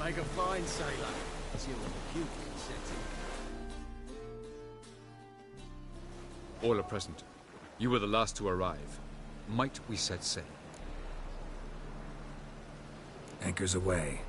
Make a fine sailor, till the pupil sets in. All are present. You were the last to arrive. Might we set sail? Anchors away.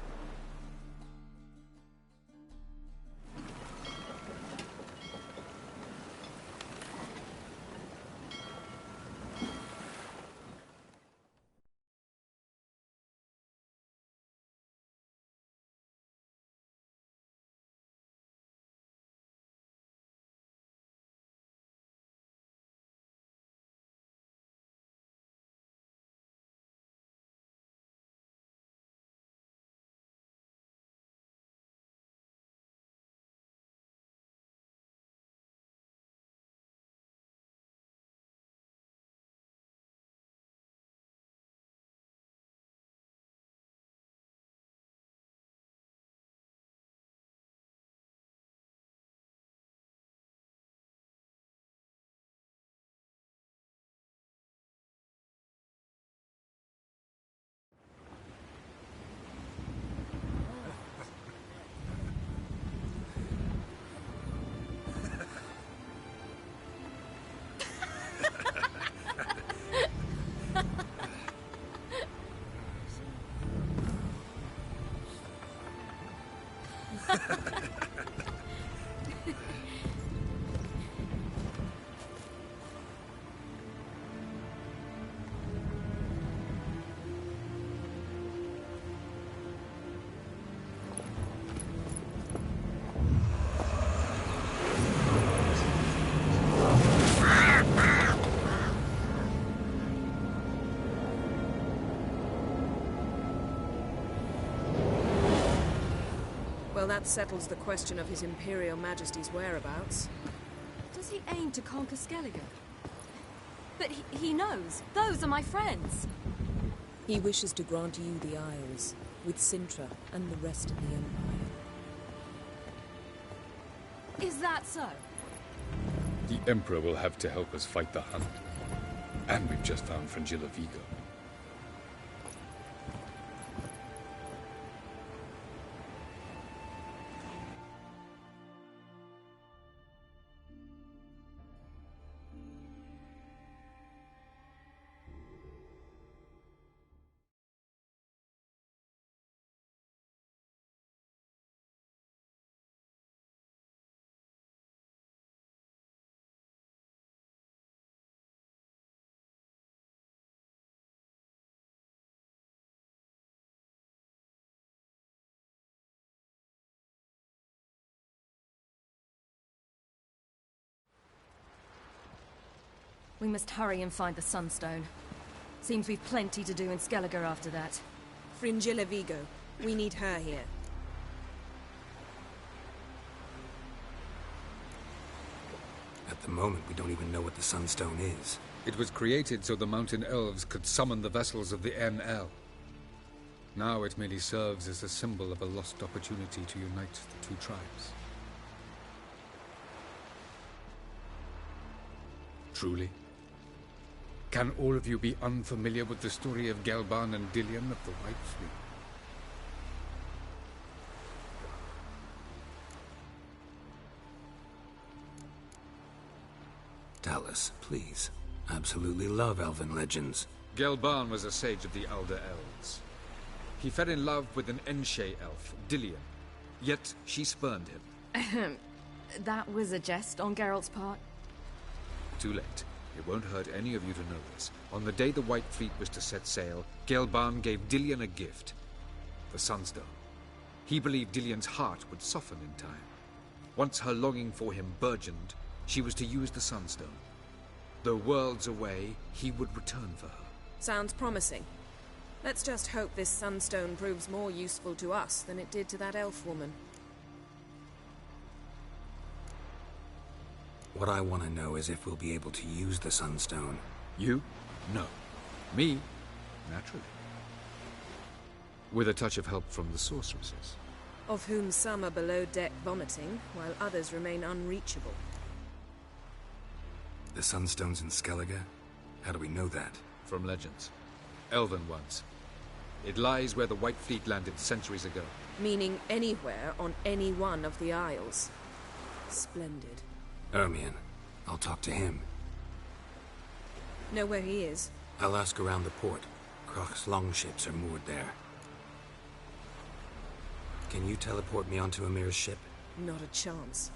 Well, that settles the question of His Imperial Majesty's whereabouts. Does he aim to conquer Skellige? But he knows. Those are my friends. He wishes to grant you the Isles, with Sintra and the rest of the Empire. Is that so? The Emperor will have to help us fight the Hunt. And we've just found Frangilla Vigo. We must hurry and find the Sunstone. Seems we've plenty to do in Skellige after that. Fringilla Vigo. We need her here. At the moment, we don't even know what the Sunstone is. It was created so the mountain elves could summon the vessels of the NL. Now it merely serves as a symbol of a lost opportunity to unite the two tribes. Truly? Can all of you be unfamiliar with the story of Gelban and Dillion of the White Fleet? Tell us, please. Absolutely love elven legends. Gelban was a sage of the Elder Elves. He fell in love with an Enshe elf, Dillion. Yet she spurned him. That was a jest on Geralt's part. Too late. It won't hurt any of you to know this. On the day the White Fleet was to set sail, Gelban gave Dillion a gift. The Sunstone. He believed Dillion's heart would soften in time. Once her longing for him burgeoned, she was to use the Sunstone. Though worlds away, he would return for her. Sounds promising. Let's just hope this Sunstone proves more useful to us than it did to that elf woman. What I want to know is if we'll be able to use the Sunstone. You? No. Me? Naturally. With a touch of help from the sorceresses. Of whom some are below deck vomiting, while others remain unreachable. The Sunstone's in Skellige? How do we know that? From legends. Elven ones. It lies where the White Fleet landed centuries ago. Meaning anywhere on any one of the Isles. Splendid. Ermion. I'll talk to him. Know where he is? I'll ask around the port. Croc's longships are moored there. Can you teleport me onto Emir's ship? Not a chance.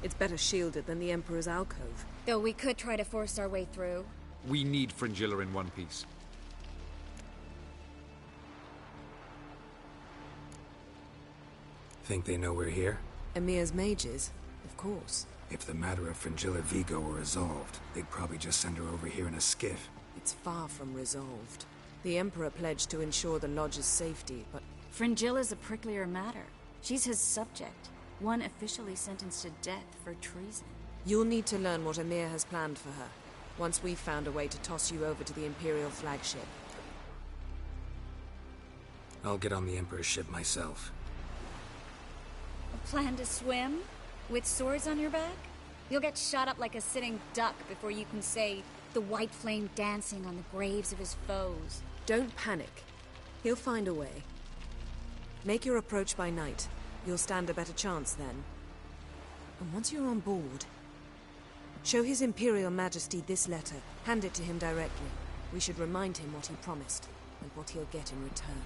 It's better shielded than the Emperor's alcove. Though we could try to force our way through. We need Fringilla in one piece. Think they know we're here? Emir's mages? Of course. If the matter of Fringilla Vigo were resolved, they'd probably just send her over here in a skiff. It's far from resolved. The Emperor pledged to ensure the Lodge's safety, but... Fringilla's a pricklier matter. She's his subject. One officially sentenced to death for treason. You'll need to learn what Emir has planned for her, once we've found a way to toss you over to the Imperial flagship. I'll get on the Emperor's ship myself. A plan to swim? With swords on your back? You'll get shot up like a sitting duck before you can say the white flame dancing on the graves of his foes. Don't panic. He'll find a way. Make your approach by night. You'll stand a better chance then. And once you're on board, show His Imperial Majesty this letter. Hand it to him directly. We should remind him what he promised, and what he'll get in return.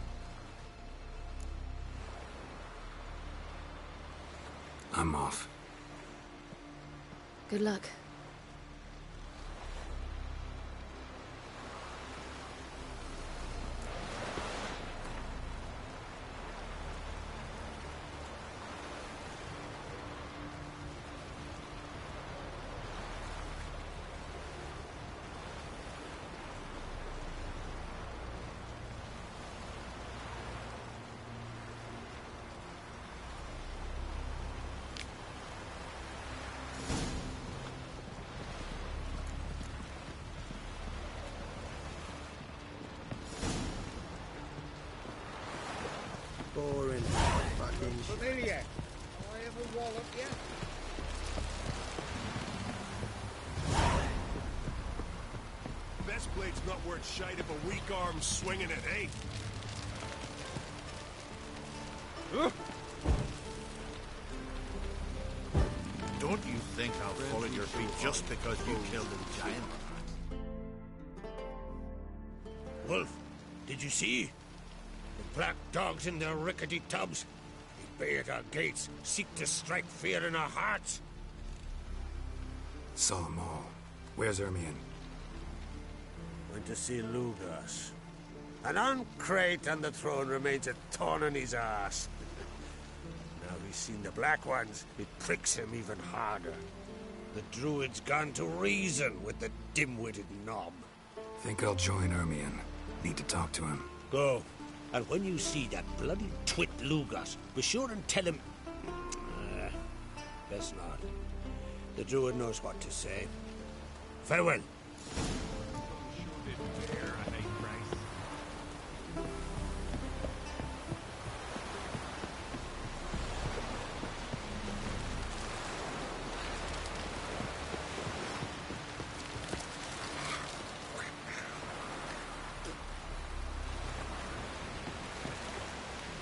I'm off. Good luck. Boring. Fucking familiar. I ever wallop yet? Best blade's not worth shite if a weak arm's swinging it, eh? Don't you think I'll fall at your feet just because you killed a giant? Wolf, did you see? The black dogs in their rickety tubs. They bay at our gates, seek to strike fear in our hearts. Saw them all. Where's Ermion? Went to see Lugas. And on Crate on the throne remains a thorn in his ass. Now he's seen the Black Ones, it pricks him even harder. The Druid's gone to reason with the dim-witted knob. Think I'll join Ermion. Need to talk to him. Go. And when you see that bloody twit Lugas, be sure and tell him... best not. The Druid knows what to say. Farewell.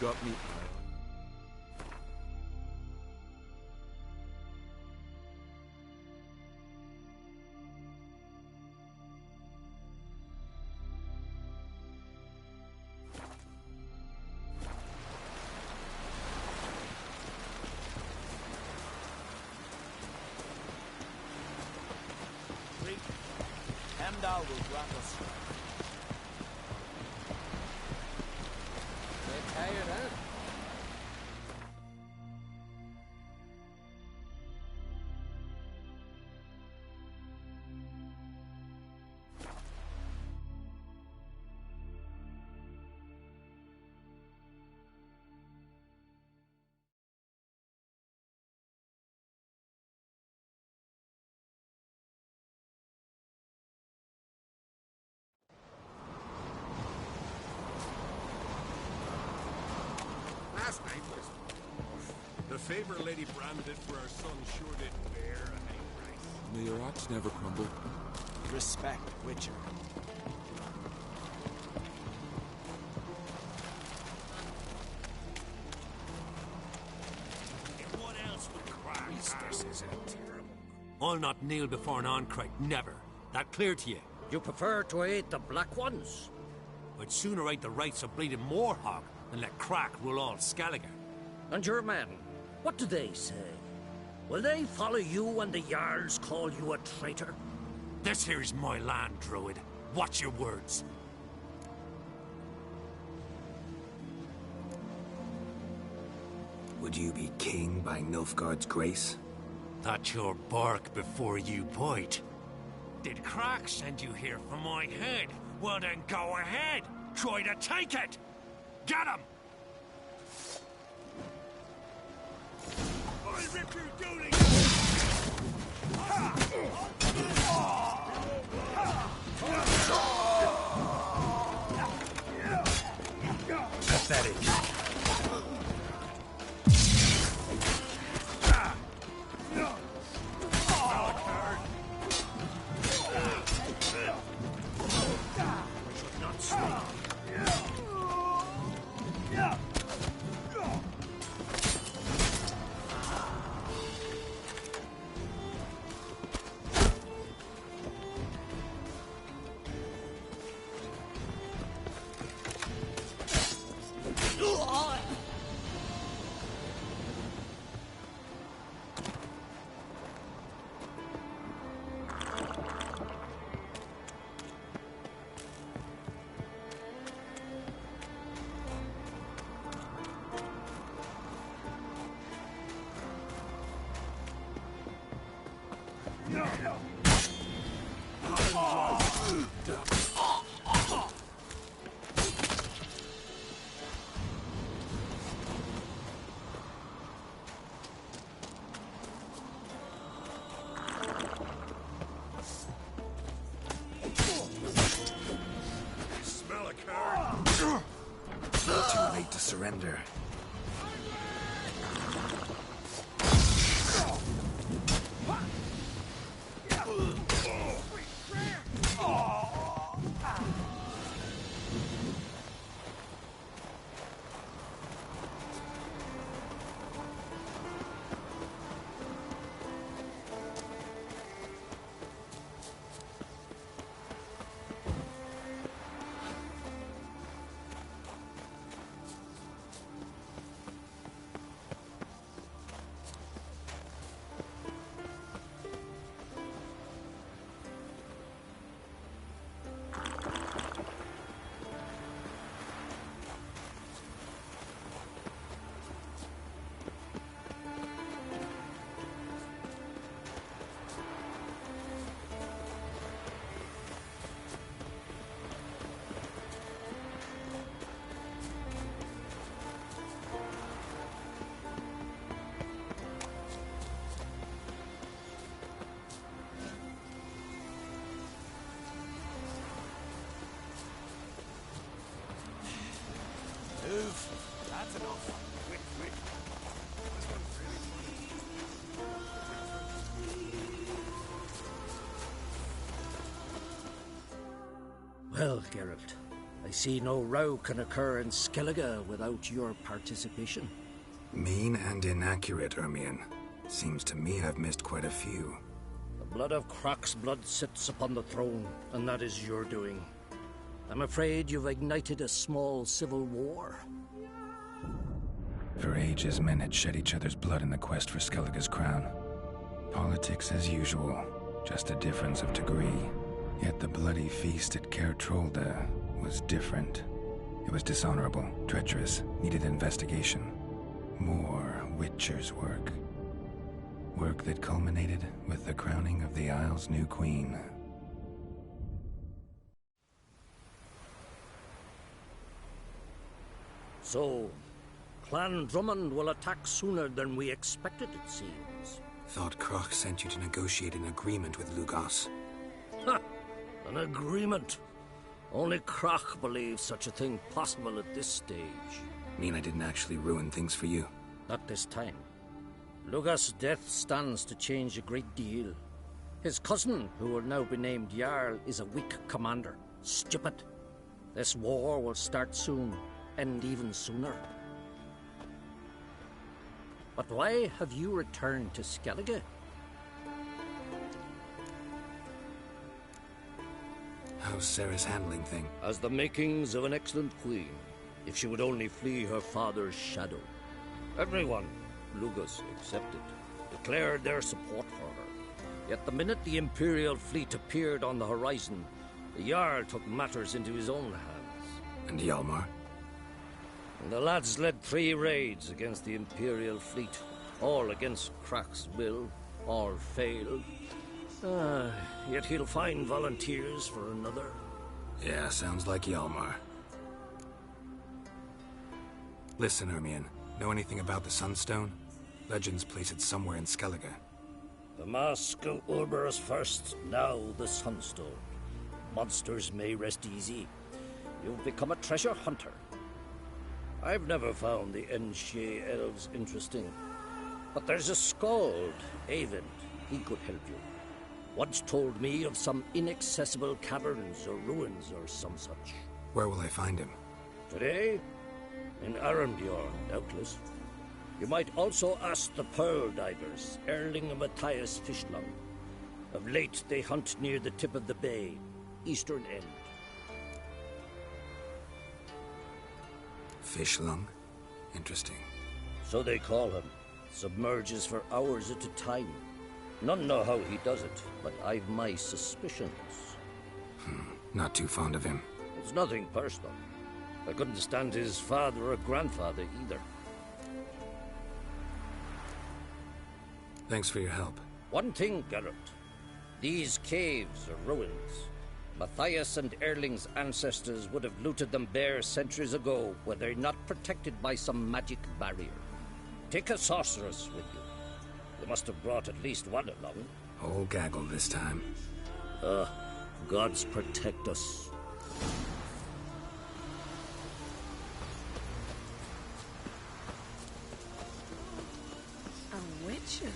Got me. Hemdall will grant us. They're tired out. Last night was... The favor Lady Bran did for our son sure did bear a high price. May your axe never crumble. Respect, Witcher. I'll not kneel before an Ancrite, never. That clear to you? You prefer to aid the Black Ones? I'd sooner aid the rights of bleeding Morhog than let Crack rule all Skellige. And your men, what do they say? Will they follow you when the Jarls call you a traitor? This here's my land, Druid. Watch your words. Would you be king by Nilfgaard's grace? That's your bark before you bite. Did Crack send you here for my head? Well then go ahead! Try to take it! Get him! I rip your duty! Pathetic. Too late to surrender. That's enough. Quick, quick. This one's really Well, Geralt, I see no row can occur in Skellige without your participation. Mean and inaccurate, Ermion. Seems to me I've missed quite a few. The blood of Croc's blood sits upon the throne, and that is your doing. I'm afraid you've ignited a small civil war. For ages, men had shed each other's blood in the quest for Skellige's crown. Politics as usual, just a difference of degree. Yet the bloody feast at Caer Trolda was different. It was dishonorable, treacherous, needed investigation. More Witcher's work. Work that culminated with the crowning of the Isle's new queen. So, Clan Drummond will attack sooner than we expected, it seems. Thought Croc sent you to negotiate an agreement with Lugos. Ha! An agreement? Only Croc believes such a thing possible at this stage. Mean I didn't actually ruin things for you? Not this time. Lugos' death stands to change a great deal. His cousin, who will now be named Jarl, is a weak commander. Stupid. This war will start soon, end even sooner. But why have you returned to Skellige? How's Sarah's handling thing? Has the makings of an excellent queen, if she would only flee her father's shadow. Everyone, Lugus excepted, declared their support for her. Yet the minute the Imperial fleet appeared on the horizon, the Jarl took matters into his own hands. And Hjalmar? And the lads led 3 raids against the Imperial fleet, all against Krak's will, all failed. Yet he'll find volunteers for another. Yeah, sounds like Hjalmar. Listen, Ermion, know anything about the Sunstone? Legends place it somewhere in Skellige. The mask of Urberus first, now the Sunstone. Monsters may rest easy. You've become a treasure hunter. I've never found the Enshe elves interesting. But there's a skald, Eyvind. He could help you. Once told me of some inaccessible caverns or ruins or some such. Where will I find him? Today? In Arendbjorn, doubtless. You might also ask the Pearl Divers, Erling and Matthias Fishlung. Of late, they hunt near the tip of the bay, eastern end. Fishlung? Interesting. So they call him. Submerges for hours at a time. None know how he does it, but I've my suspicions. Not too fond of him. It's nothing personal. I couldn't stand his father or grandfather either. Thanks for your help. One thing, Geralt. These caves are ruins. Matthias and Erling's ancestors would have looted them bare centuries ago were they not protected by some magic barrier. Take a sorceress with you. You must have brought at least one along. Whole gaggle this time. Gods protect us. A witcher?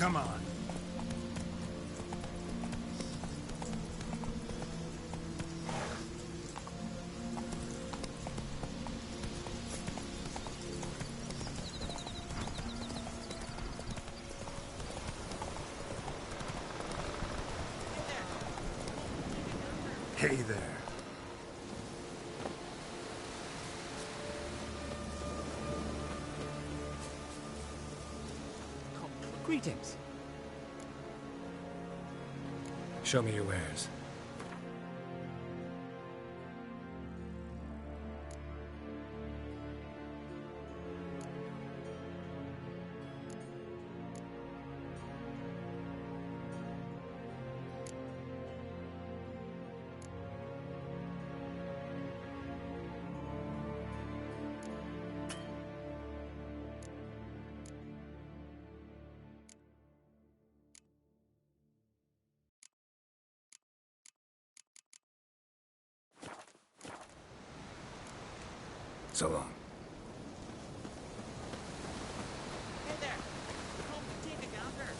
Come on. Hey there. Greetings. Show me your wares. So long. Hey there. Come take a gander.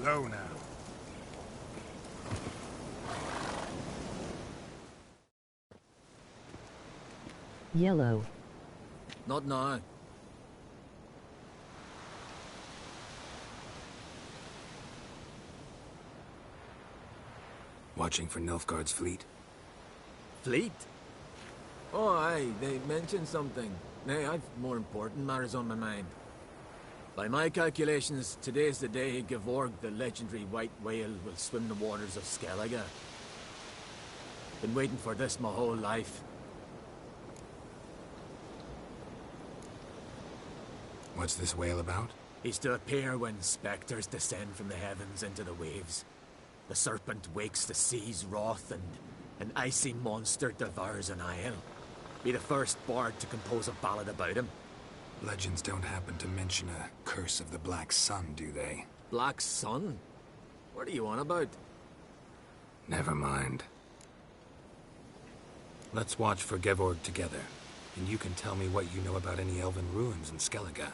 Slow now. Yellow. Not now. Watching for Nilfgaard's fleet? Fleet? Oh, aye, they mentioned something. Nay, I've more important matters on my mind. By my calculations, today's the day Gevorg, the legendary white whale, will swim the waters of Skellige. Been waiting for this my whole life. What's this whale about? He's to appear when spectres descend from the heavens into the waves. The serpent wakes the sea's wrath, and an icy monster devours an isle. Be the first bard to compose a ballad about him. Legends don't happen to mention a curse of the Black Sun, do they? Black Sun? What are you on about? Never mind. Let's watch for Gevorg together, and you can tell me what you know about any elven ruins in Skellige.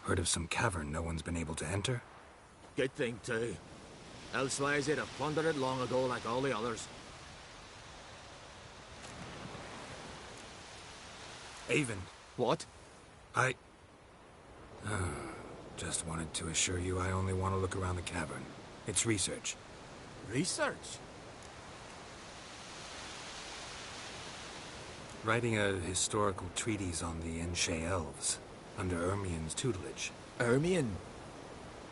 Heard of some cavern no one's been able to enter? Good thing, too. Elsewise, they'd have plundered it long ago like all the others. Avon. What? Just wanted to assure you I only want to look around the cavern. It's research. Research? Writing a historical treatise on the Enshe elves, under Ermien's tutelage. Ermien?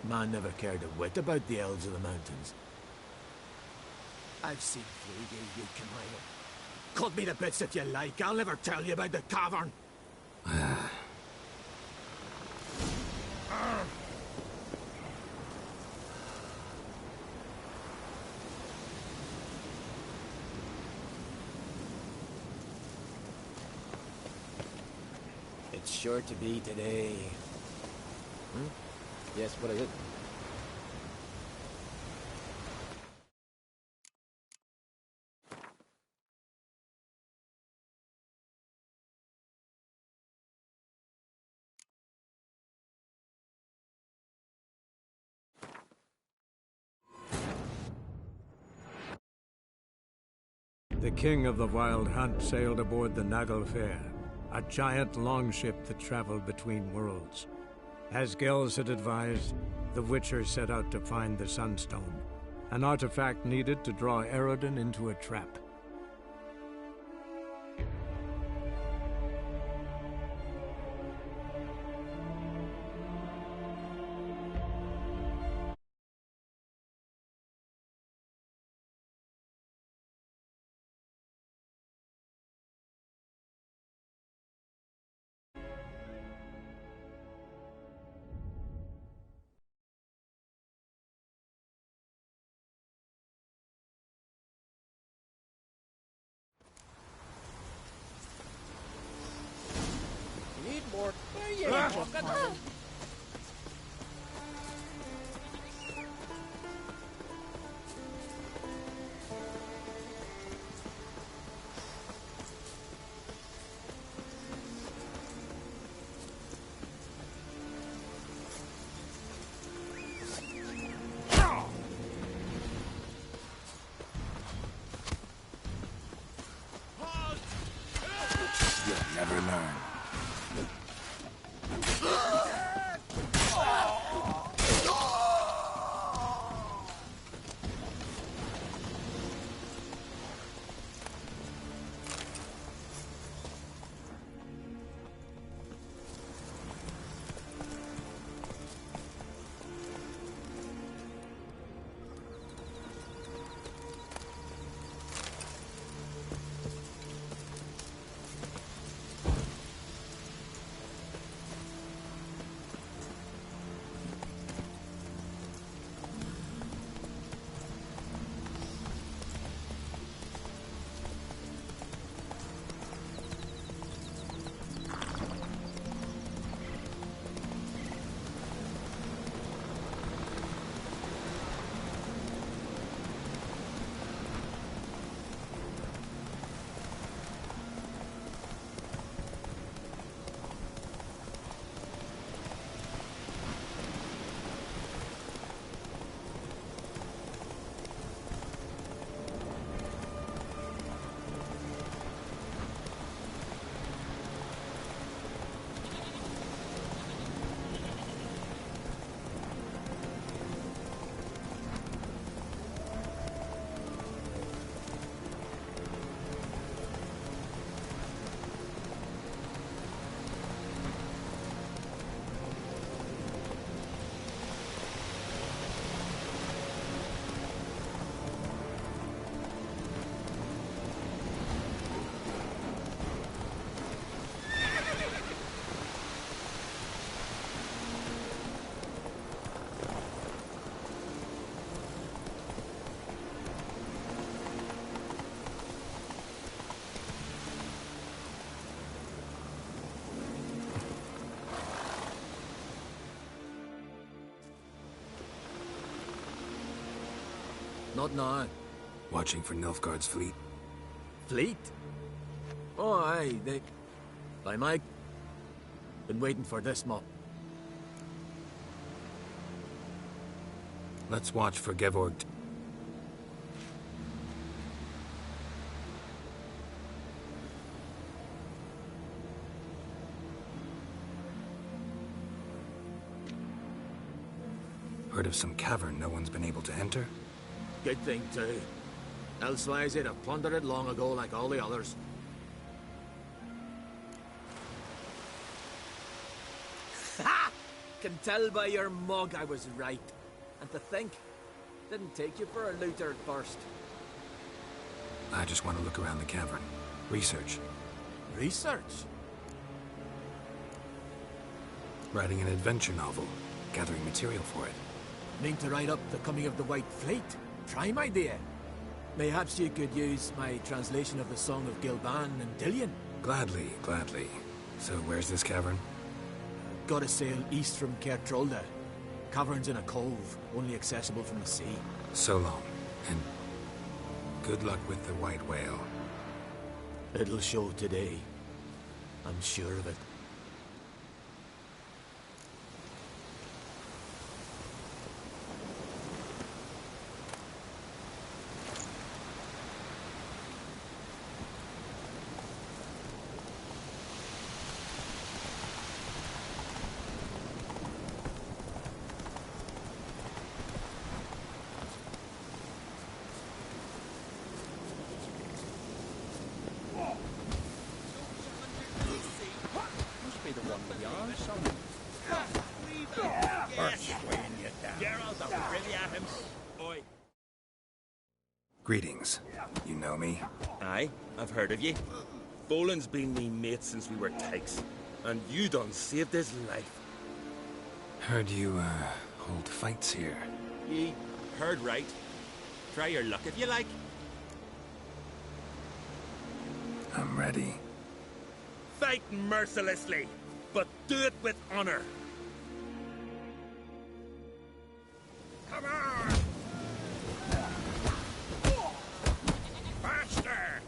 Man never cared a whit about the elves of the mountains. I've seen through you conniving. Cut me to bits if you like. I'll never tell you about the cavern. It's sure to be today. Yes, what is it? The king of the Wild Hunt sailed aboard the Naglfare, a giant longship that traveled between worlds. As Gels had advised, the Witcher set out to find the Sunstone, an artifact needed to draw Eredin into a trap. Not now. Watching for Nilfgaard's fleet? Fleet? Oh, aye, they... By my... Been waiting for this mob. Let's watch for Gevorg. Heard of some cavern no one's been able to enter? Good thing, too. Elsewise, they'd have plundered it long ago like all the others. Ha! Can tell by your mug I was right. And to think, didn't take you for a looter at first. I just want to look around the cavern. Research. Research? Writing an adventure novel. Gathering material for it. Mean to write up the coming of the White Fleet? Prime idea. Mayhaps you could use my translation of the Song of Gilban and Dillion. Gladly, gladly. So where's this cavern? Gotta sail east from Cair Trolda. Cavern's in a cove, only accessible from the sea. So long, and good luck with the white whale. It'll show today. I'm sure of it. Greetings. You know me? Aye, I've heard of ye. Boland's been me mate since we were tykes, and you done saved his life. Heard you, hold fights here. Ye heard right. Try your luck if you like. I'm ready. Fight mercilessly, but do it with honor. Come on! Faster!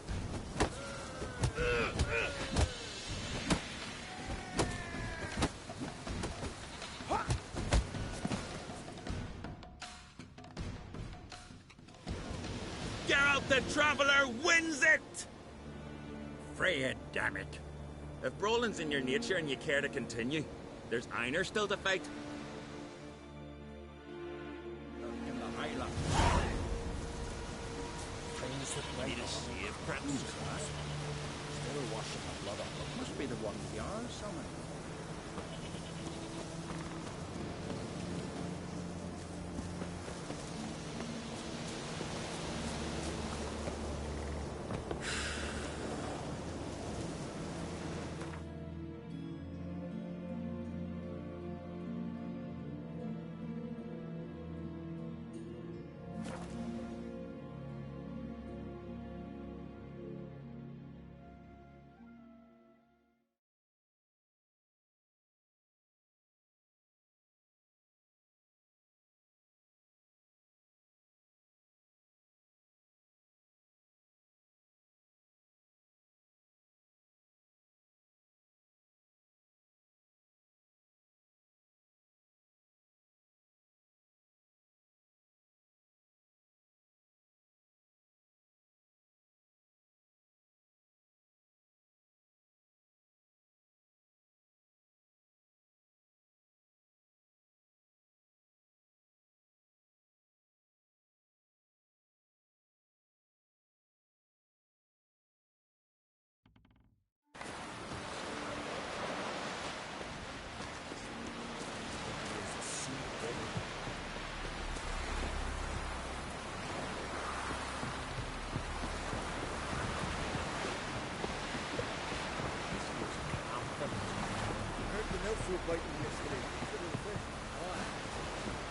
Geralt the Traveler wins it! Freya, damn it. If brawling's in your nature and you care to continue, there's Einar still to fight. In the Highland. Need a save, perhaps? Still washing the blood off. Must be the one we are, somewhere.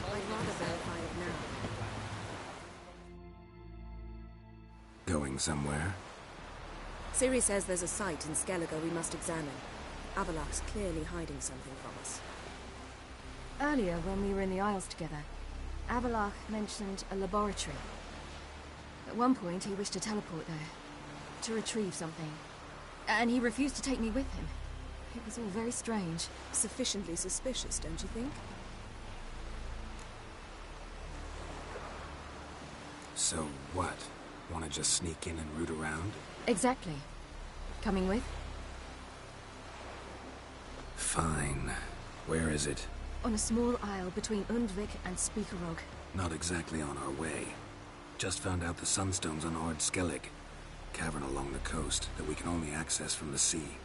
I'd rather verify it now. Going somewhere? Ciri says there's a site in Skellige we must examine. Avalok's clearly hiding something from us. Earlier, when we were in the Isles together, Avalok mentioned a laboratory. At one point, he wished to teleport there, to retrieve something. And he refused to take me with him. It was all very strange. Sufficiently suspicious, don't you think? So what? Want to just sneak in and root around? Exactly. Coming with? Fine. Where is it? On a small isle between Undvik and Speakerog. Not exactly on our way. Just found out the sunstone's on Ord Skellig. Cavern along the coast that we can only access from the sea.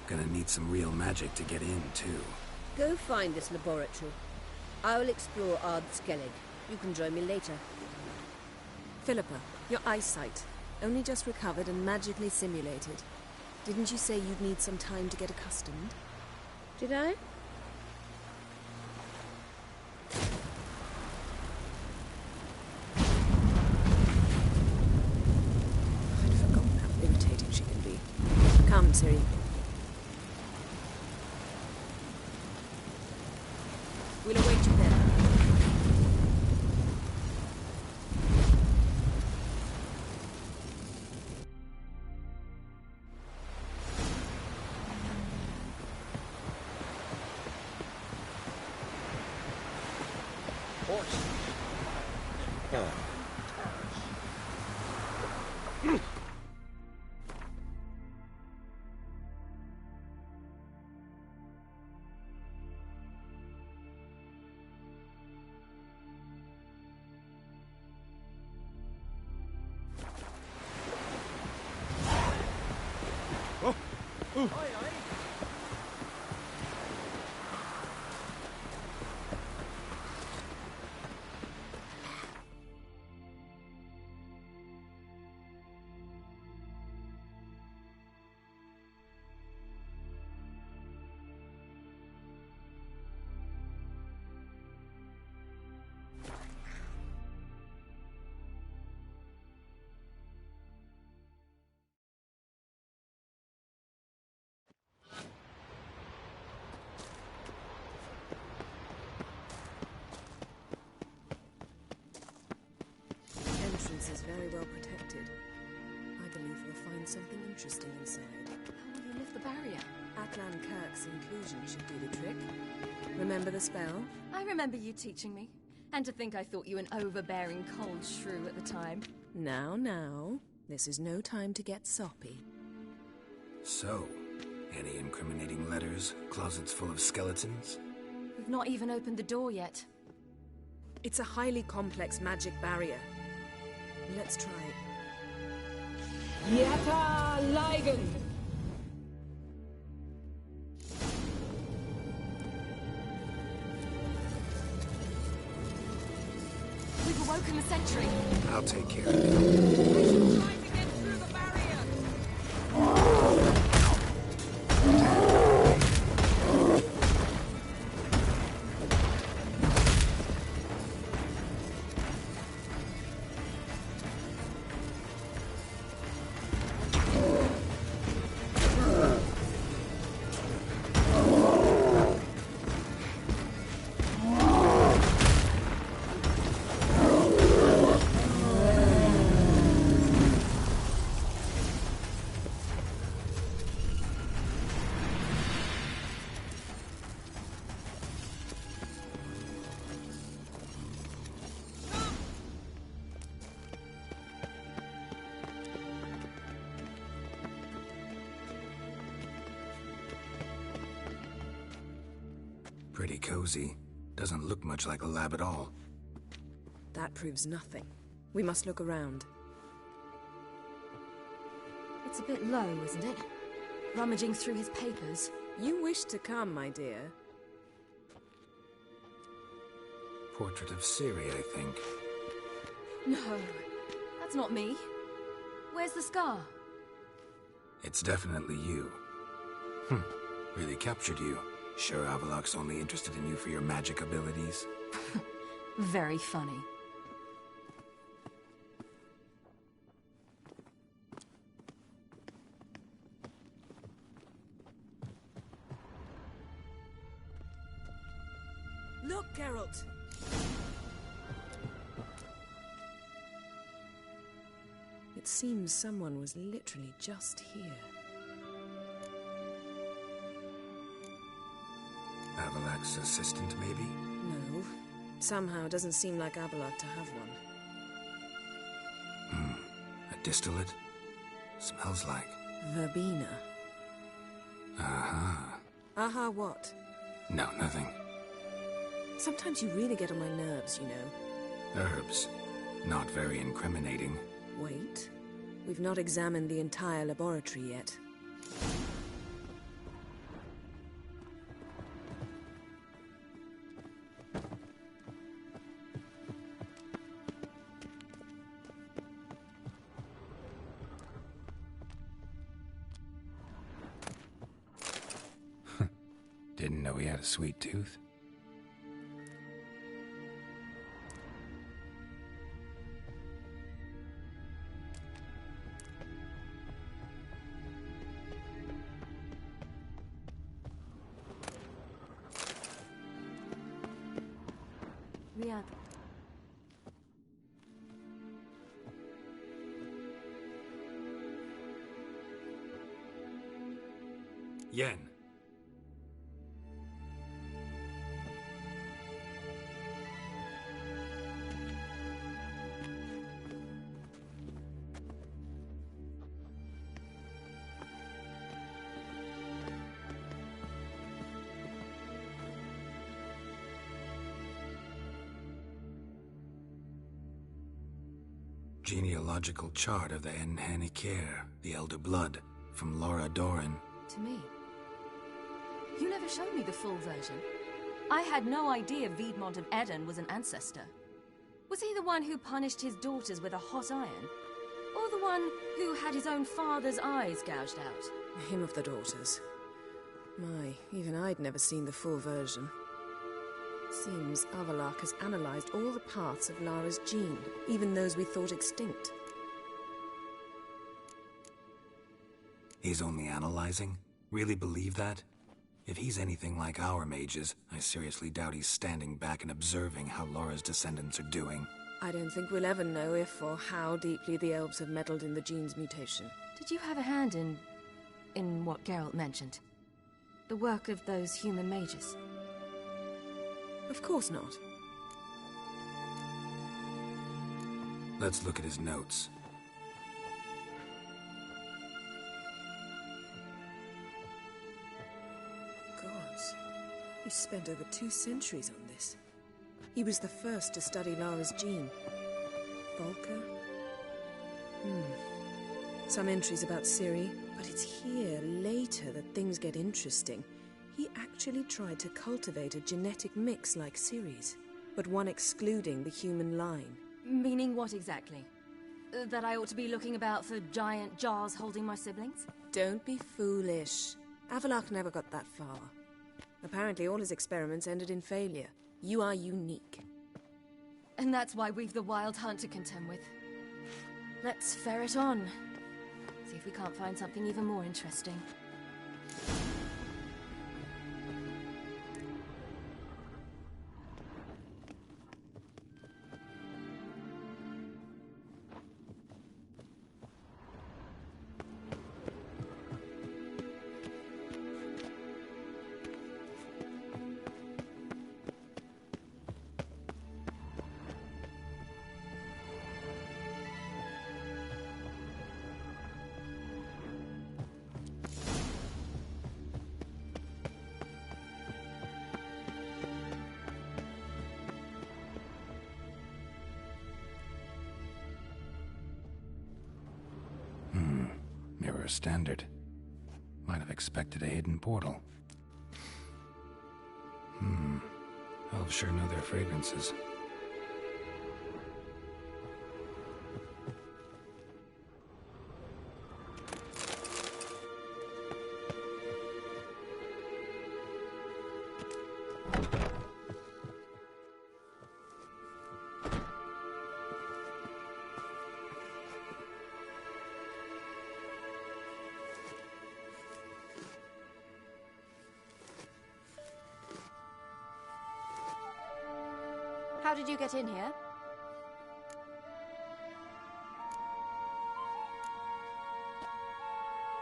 Gonna need some real magic to get in, too. Go find this laboratory. I will explore Ard Skellig. You can join me later. Philippa, your eyesight. Only just recovered and magically simulated. Didn't you say you'd need some time to get accustomed? Did I? I'd forgotten how irritating she can be. Come, Ciri. We'll await you there. Is very well protected. I believe we'll find something interesting inside. How will you lift the barrier? Atlan Kirk's inclusion should do the trick. Remember the spell? I remember you teaching me. And to think I thought you an overbearing cold shrew at the time. Now. This is no time to get soppy. So, any incriminating letters? Closets full of skeletons? We've not even opened the door yet. It's a highly complex magic barrier. Let's try it. Yata Ligen! We've awoken the sentry. I'll take care of it. Trying to get through the barrier! Pretty cozy. Doesn't look much like a lab at all. That proves nothing. We must look around. It's a bit low, isn't it? Rummaging through his papers. You wish to come, my dear. Portrait of Ciri, I think. No, that's not me. Where's the scar? It's definitely you. Really captured you. Sure Avalok's only interested in you for your magic abilities? Very funny. Look, Geralt! It seems someone was literally just here. Avalak's assistant, maybe? No. Somehow it doesn't seem like Avalak to have one. A distillate? Smells like... Verbena. Aha. Aha what? No, nothing. Sometimes you really get on my nerves, you know. Herbs. Not very incriminating. Wait. We've not examined the entire laboratory yet. Didn't know he had a sweet tooth. Riyadh. Yen. Genealogical chart of the Enhanikir, the Elder Blood, from Laura Doran. To me. You never showed me the full version. I had no idea Viedmont of Eden was an ancestor. Was he the one who punished his daughters with a hot iron? Or the one who had his own father's eyes gouged out? Him of the daughters. My, even I'd never seen the full version. Seems Avalak has analyzed all the parts of Lara's gene, even those we thought extinct. He's only analyzing? Really believe that? If he's anything like our mages, I seriously doubt he's standing back and observing how Laura's descendants are doing. I don't think we'll ever know if or how deeply the elves have meddled in the gene's mutation. Did you have a hand in what Geralt mentioned? The work of those human mages? Of course not. Let's look at his notes. Gods, he spent over 2 centuries on this. He was the first to study Lara's gene. Volker? Some entries about Ciri, but it's here, later, that things get interesting. He actually tried to cultivate a genetic mix like Ciri's, but one excluding the human line. Meaning what exactly? That I ought to be looking about for giant jars holding my siblings? Don't be foolish. Avalak never got that far. Apparently all his experiments ended in failure. You are unique. And that's why we've the Wild Hunt to contend with. Let's ferret on. See if we can't find something even more interesting. Mirror standard. Might have expected a hidden portal. Elves sure know their fragrances. How did you get in here?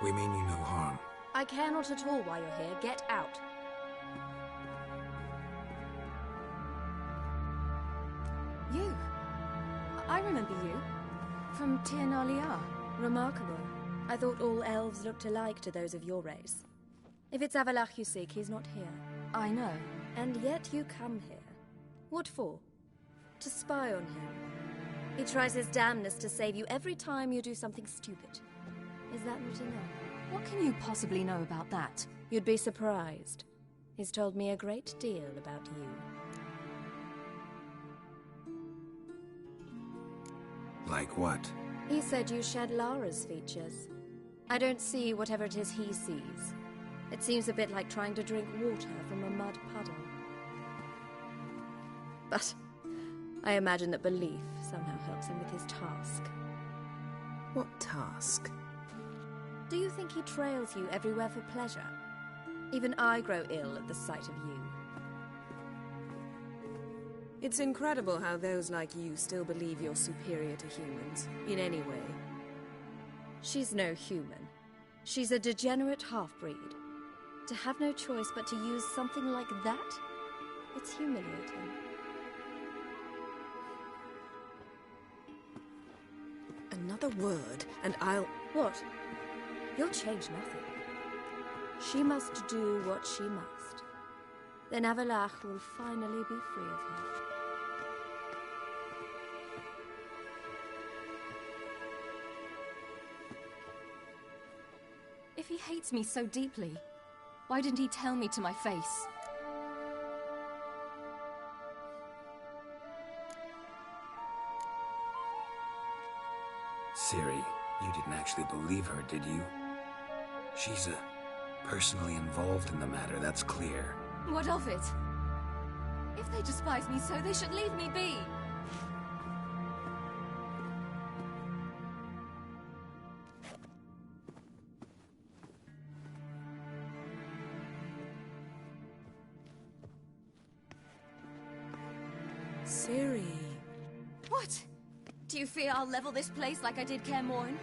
We mean you no harm. I care not at all why you're here. Get out. You. I remember you. From Tir Nalia. Remarkable. I thought all elves looked alike to those of your race. If it's Avalach you seek, he's not here. I know. And yet you come here. What for? To spy on him. He tries his damnedest to save you every time you do something stupid. Is that not enough? What can you possibly know about that? You'd be surprised. He's told me a great deal about you. Like what? He said you shared Lara's features. I don't see whatever it is he sees. It seems a bit like trying to drink water from a mud puddle. But I imagine that belief somehow helps him with his task. What task? Do you think he trails you everywhere for pleasure? Even I grow ill at the sight of you. It's incredible how those like you still believe you're superior to humans, in any way. She's no human. She's a degenerate half-breed. To have no choice but to use something like that? It's humiliating. Another word, and I'll... What? You'll change nothing. She must do what she must. Then Avalach will finally be free of her. If he hates me so deeply, why didn't he tell me to my face? Ciri, you didn't actually believe her, did you? She's personally involved in the matter, that's clear. What of it? If they despise me so, they should leave me be. Ciri. What? Do you fear I'll level this place like I did Kaer Morhen?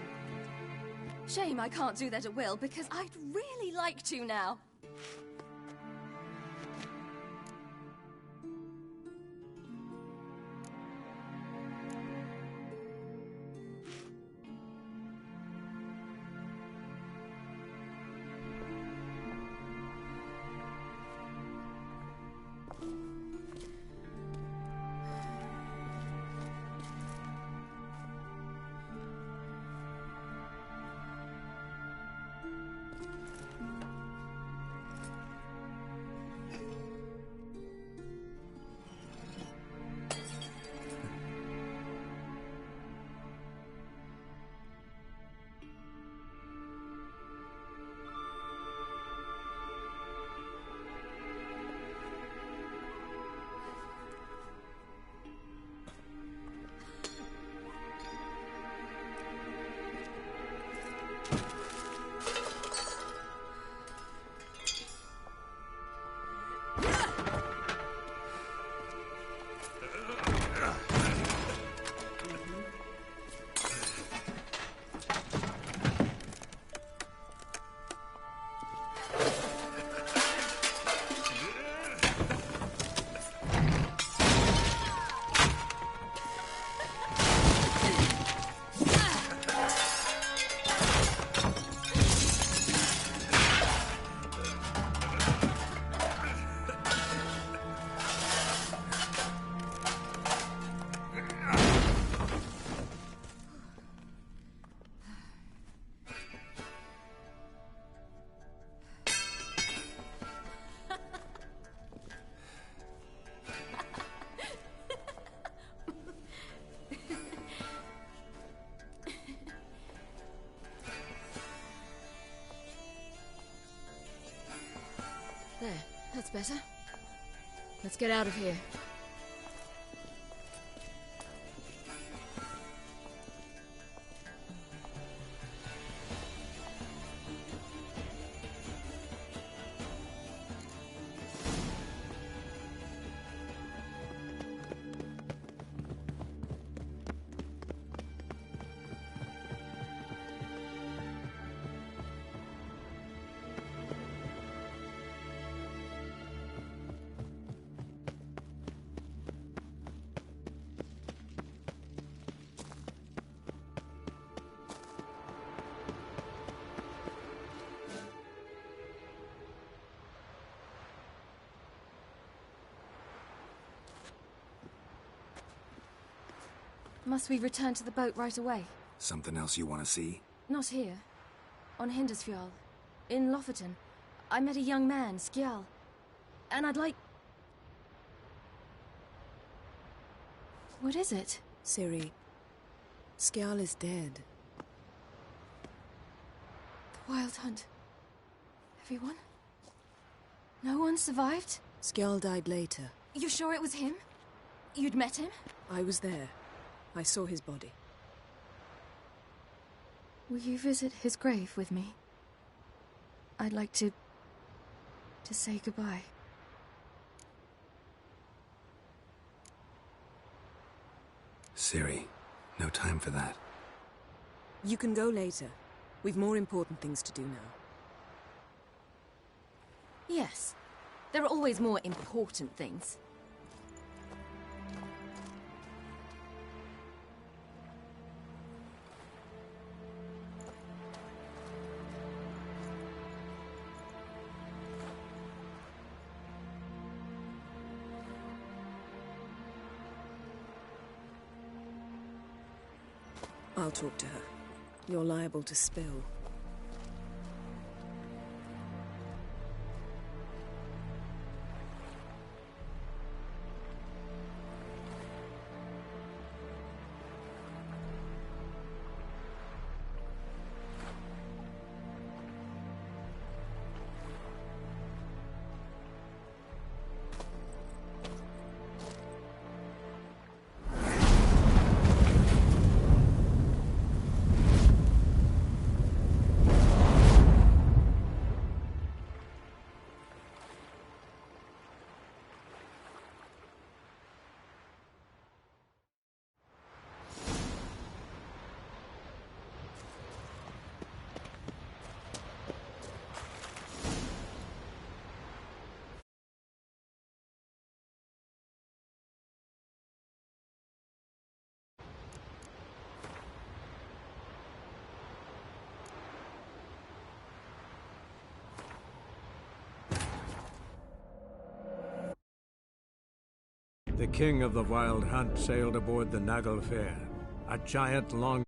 Shame I can't do that at will, because I'd really like to now. There, that's better. Let's get out of here. Must we return to the boat right away? Something else you want to see? Not here. On Hindersfjall. In Lofoten. I met a young man, Skjal. And I'd like... What is it? Ciri, Skjal is dead. The Wild Hunt. Everyone? No one survived? Skjal died later. You sure it was him? You'd met him? I was there. I saw his body. Will you visit his grave with me? I'd like to say goodbye. Ciri, no time for that. You can go later. We've more important things to do now. Yes. There are always more important things. I'll talk to her. You're liable to spill. The king of the Wild Hunt sailed aboard the Naglfare, a giant long...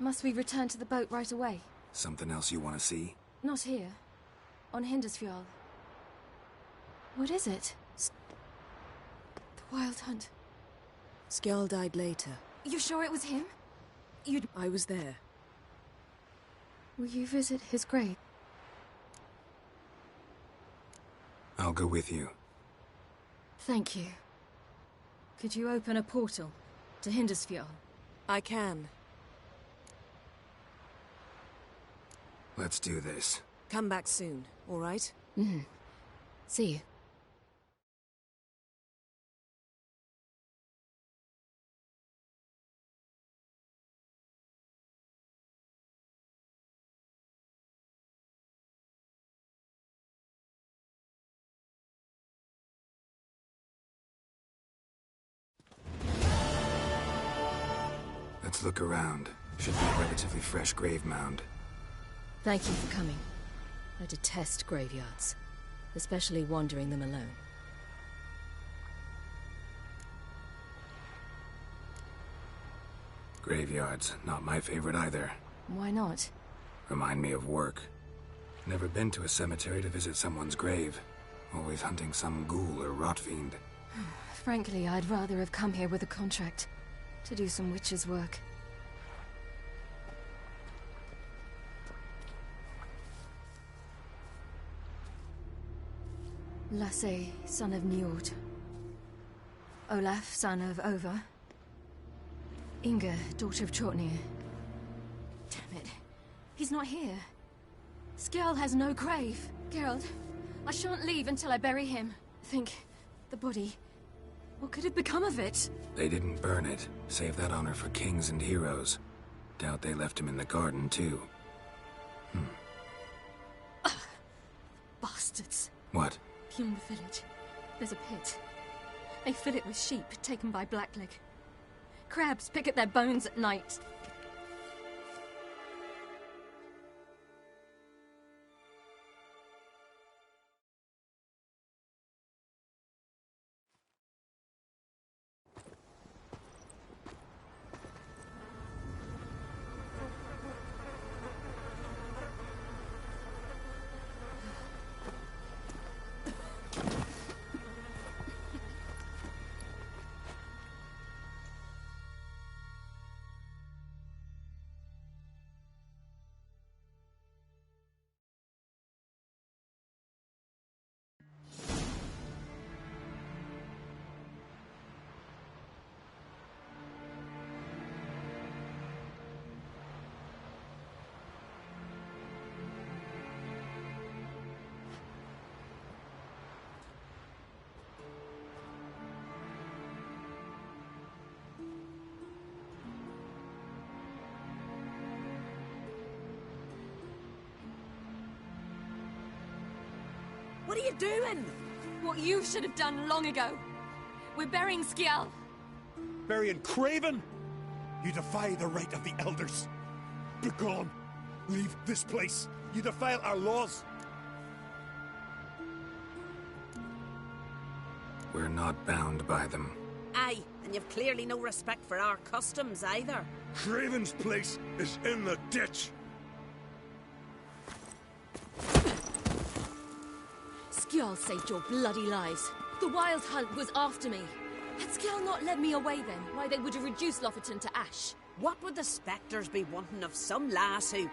Must we return to the boat right away? Something else you want to see? Not here. On Hindersfjall. What is it? The Wild Hunt. Skjal died later. You sure it was him? I was there. Will you visit his grave? I'll go with you. Thank you. Could you open a portal to Hindersfjall? I can. Let's do this. Come back soon, all right? Mm-hmm. See you. Let's look around. Should be a relatively fresh grave mound. Thank you for coming. I detest graveyards, especially wandering them alone. Graveyards, not my favorite either. Why not? Remind me of work. Never been to a cemetery to visit someone's grave. Always hunting some ghoul or rot fiend. Frankly, I'd rather have come here with a contract to do some witch's work. Lasse, son of Njord. Olaf, son of Over. Inga, daughter of Trotnir. Damn it. He's not here. Skjall has no grave. Geralt, I shan't leave until I bury him. Think, the body. What could have become of it? They didn't burn it. Save that honor for kings and heroes. Doubt they left him in the garden, too. Ugh. Bastards. What? Beyond the village, there's a pit. They fill it with sheep taken by Blackleg. Crabs pick at their bones at night. What are you doing? What you should have done long ago. We're burying Skjall. Burying Craven? You defy the right of the elders. Begone. Leave this place. You defile our laws. We're not bound by them. Aye, and you've clearly no respect for our customs either. Craven's place is in the ditch. Skjall saved your bloody lives. The Wild Hunt was after me. Had Skjall not led me away then, why they would have reduced Lofoten to ash. What would the spectres be wanting of some lass who...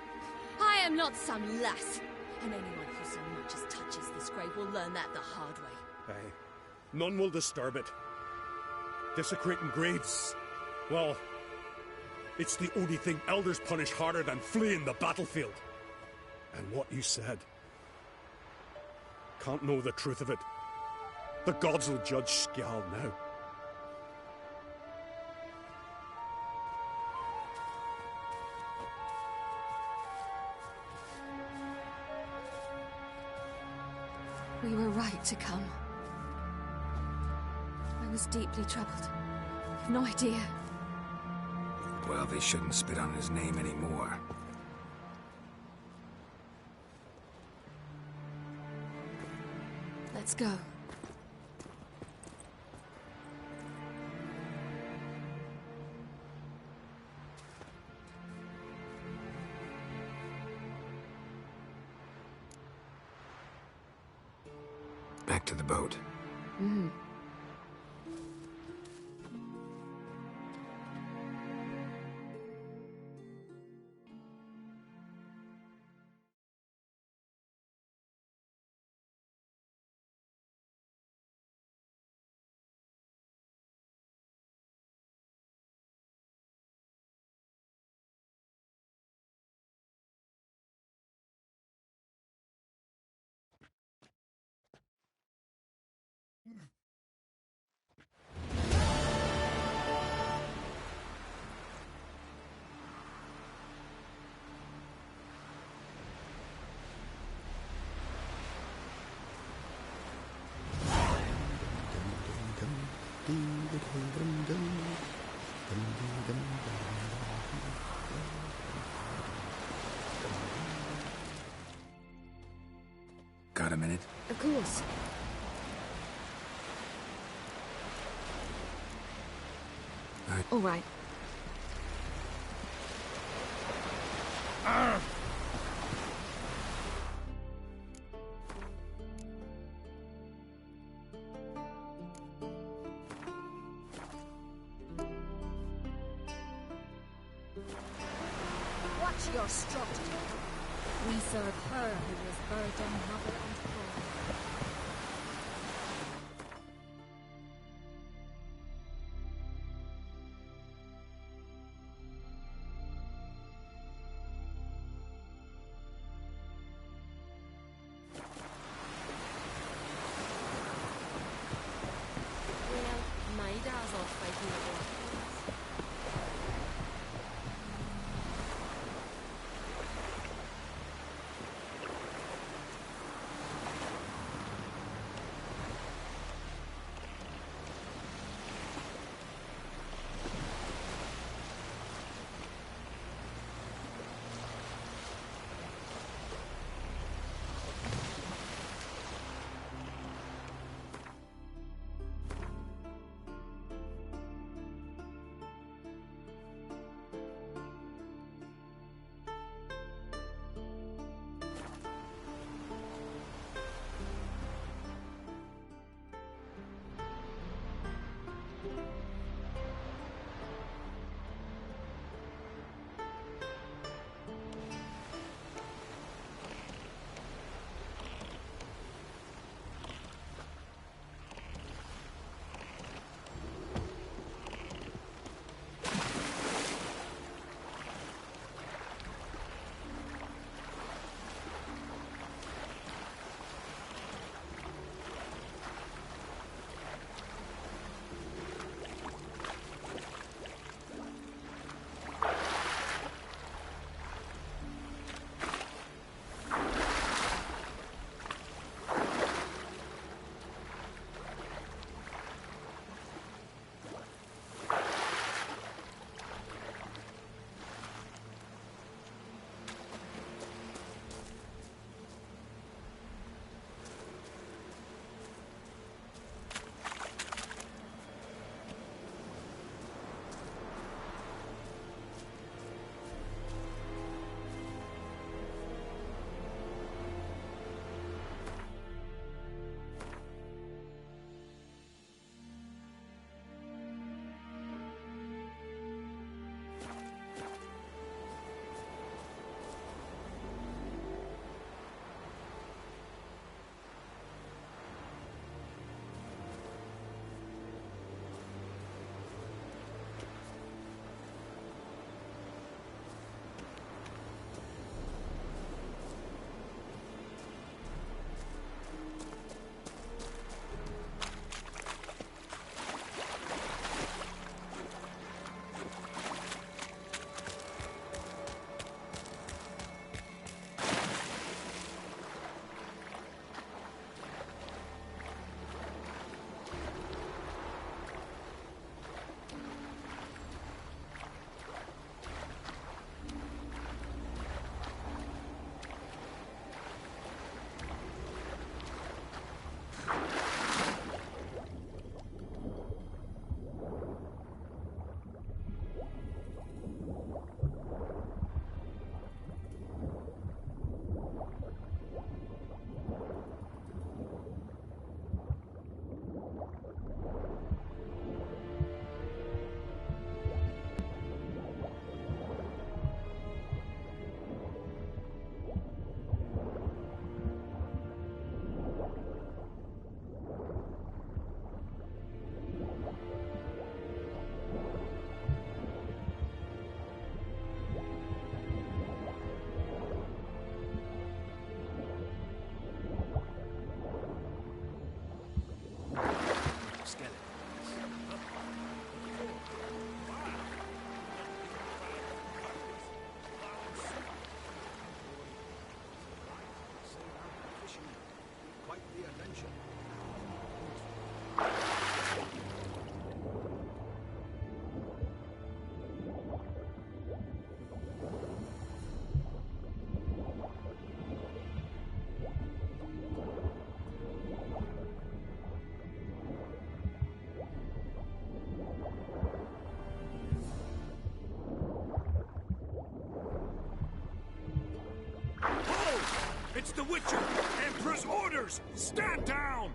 I am not some lass. And anyone who so much as touches this grave will learn that the hard way. Aye. None will disturb it. Desecrating graves, well, it's the only thing elders punish harder than fleeing the battlefield. And what you said. Can't know the truth of it. The gods will judge Skjall now. We were right to come. I was deeply troubled. You've no idea. Well, they shouldn't spit on his name anymore. Let's go. Back to the boat. Mm. a minute? Of course. All right. Watch your strut. We serve her who was burden mother and father. Well, my dad's off fighting the Black Ones. the Witcher! Emperor's orders! Stand down!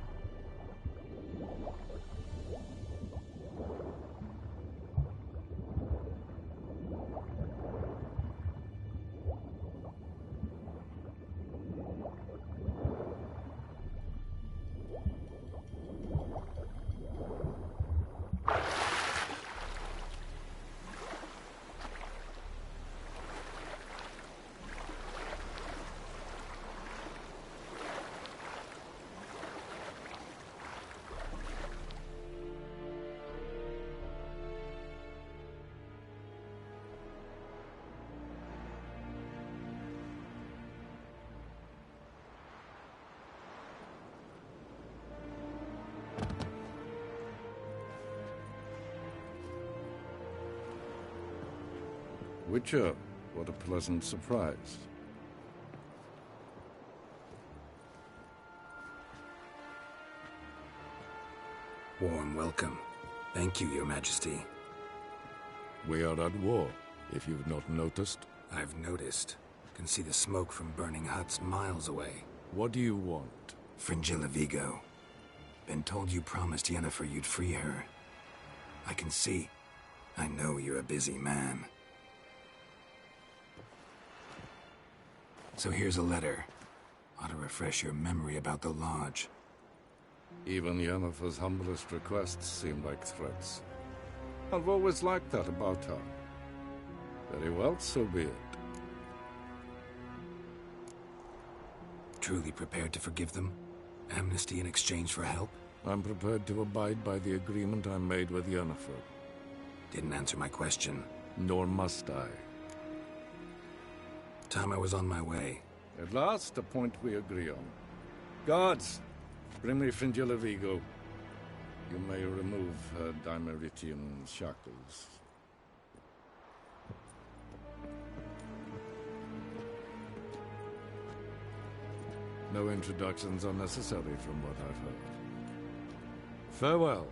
Witcher, what a pleasant surprise. Warm welcome. Thank you, Your Majesty. We are at war, if you've not noticed. I've noticed. Can see the smoke from burning huts miles away. What do you want? Fringilla Vigo. Been told you promised Yennefer you'd free her. I can see. I know you're a busy man. So here's a letter. Ought to refresh your memory about the Lodge. Even Yennefer's humblest requests seem like threats. I've always liked that about her. Very well, so be it. Truly prepared to forgive them? Amnesty in exchange for help? I'm prepared to abide by the agreement I made with Yennefer. Didn't answer my question. Nor must I. Time I was on my way. At last, a point we agree on. Guards, bring me Fringilla Vigo. You may remove her Dimeritian shackles. No introductions are necessary from what I've heard. Farewell.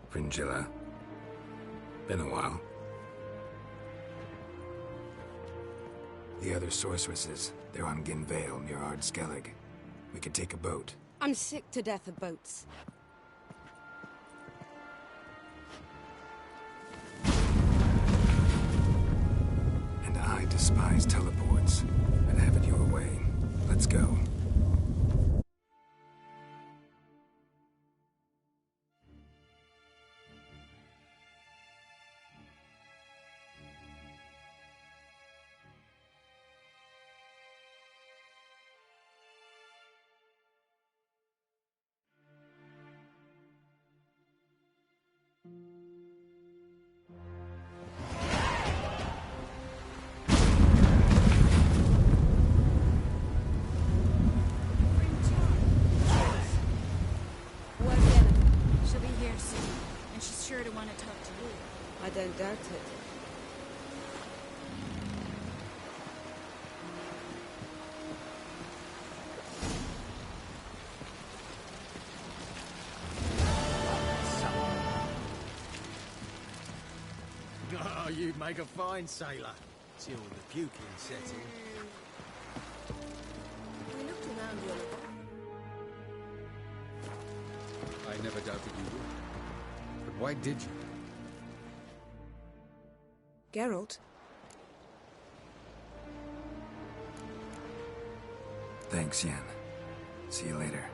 Fringilla. Been a while. The other sorceresses, they're on Ginvale near Ard Skellig. We could take a boat. I'm sick to death of boats. And I despise teleports. But have it your way. Let's go. I don't doubt it. Oh, you'd make a fine sailor. Till the puking set in. We looked around you. I never doubted you would. But why did you? Geralt? Thanks, Yen. See you later.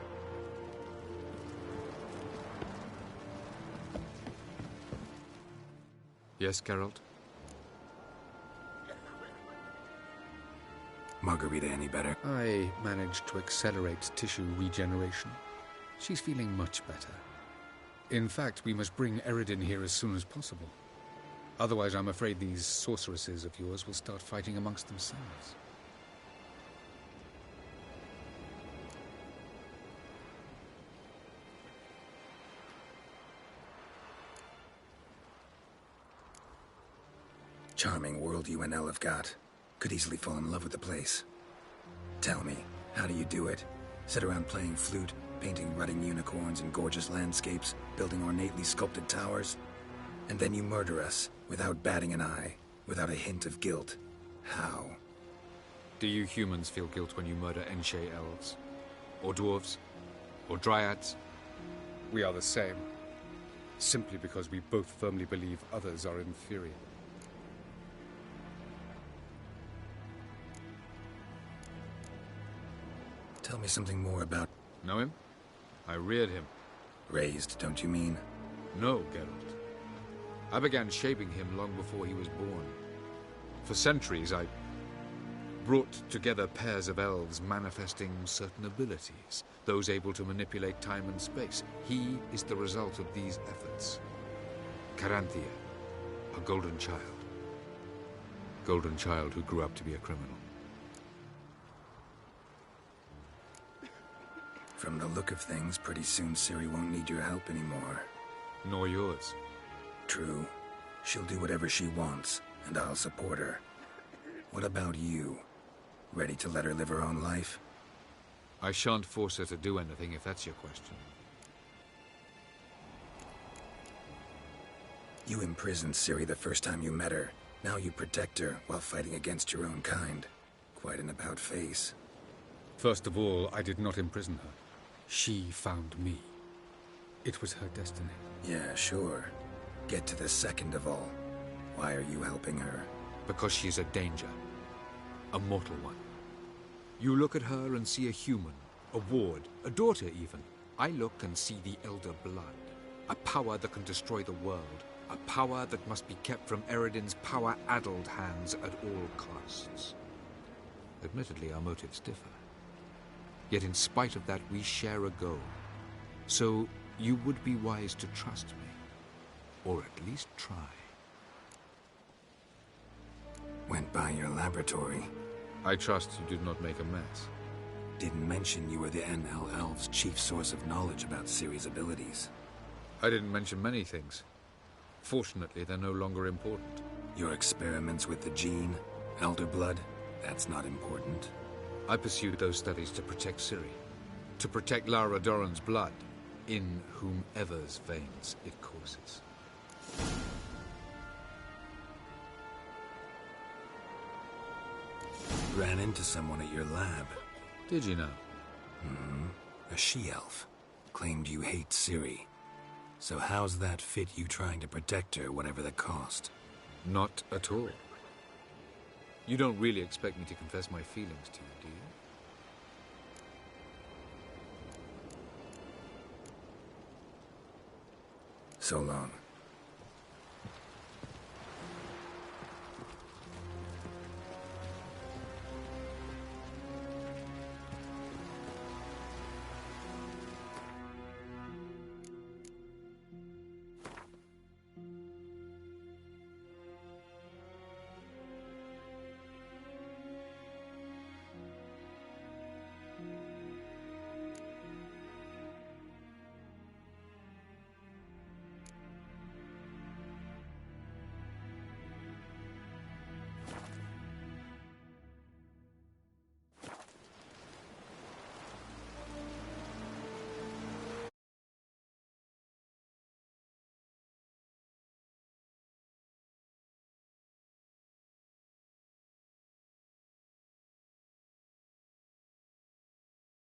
Yes, Geralt? Margarita any better? I managed to accelerate tissue regeneration. She's feeling much better. In fact, we must bring Eredin here as soon as possible. Otherwise, I'm afraid these sorceresses of yours will start fighting amongst themselves. Charming world you and Elle have got. Could easily fall in love with the place. Tell me, how do you do it? Sit around playing flute, painting rutting unicorns and gorgeous landscapes, building ornately sculpted towers? And then you murder us, without batting an eye, without a hint of guilt. How? Do you humans feel guilt when you murder Enshe elves? Or dwarves? Or dryads? We are the same. Simply because we both firmly believe others are inferior. Tell me something more about... Know him? I reared him. Raised, don't you mean? No, Geralt. I began shaping him long before he was born. For centuries, I brought together pairs of elves manifesting certain abilities, those able to manipulate time and space. He is the result of these efforts. Caranthea, a golden child. Golden child who grew up to be a criminal. From the look of things, pretty soon Ciri won't need your help anymore. Nor yours. True. She'll do whatever she wants, and I'll support her. What about you? Ready to let her live her own life? I shan't force her to do anything, if that's your question. You imprisoned Ciri the first time you met her. Now you protect her while fighting against your own kind. Quite an about-face. First of all, I did not imprison her. She found me. It was her destiny. Yeah, sure. Get to the second of all. Why are you helping her? Because she is a danger. A mortal one. You look at her and see a human, a ward, a daughter even. I look and see the Elder Blood. A power that can destroy the world. A power that must be kept from Eredin's power-addled hands at all costs. Admittedly, our motives differ. Yet in spite of that, we share a goal. So you would be wise to trust me. Or at least try. Went by your laboratory. I trust you did not make a mess. Didn't mention you were the NL Elves' chief source of knowledge about Ciri's abilities. I didn't mention many things. Fortunately, they're no longer important. Your experiments with the gene, Elder Blood, that's not important. I pursued those studies to protect Ciri. To protect Lara Doran's blood, in whomever's veins it courses. Ran into someone at your lab. Did you know? A she-elf. Claimed you hate Ciri. So how's that fit you trying to protect her, whatever the cost? Not at all. You don't really expect me to confess my feelings to you, do you? So long.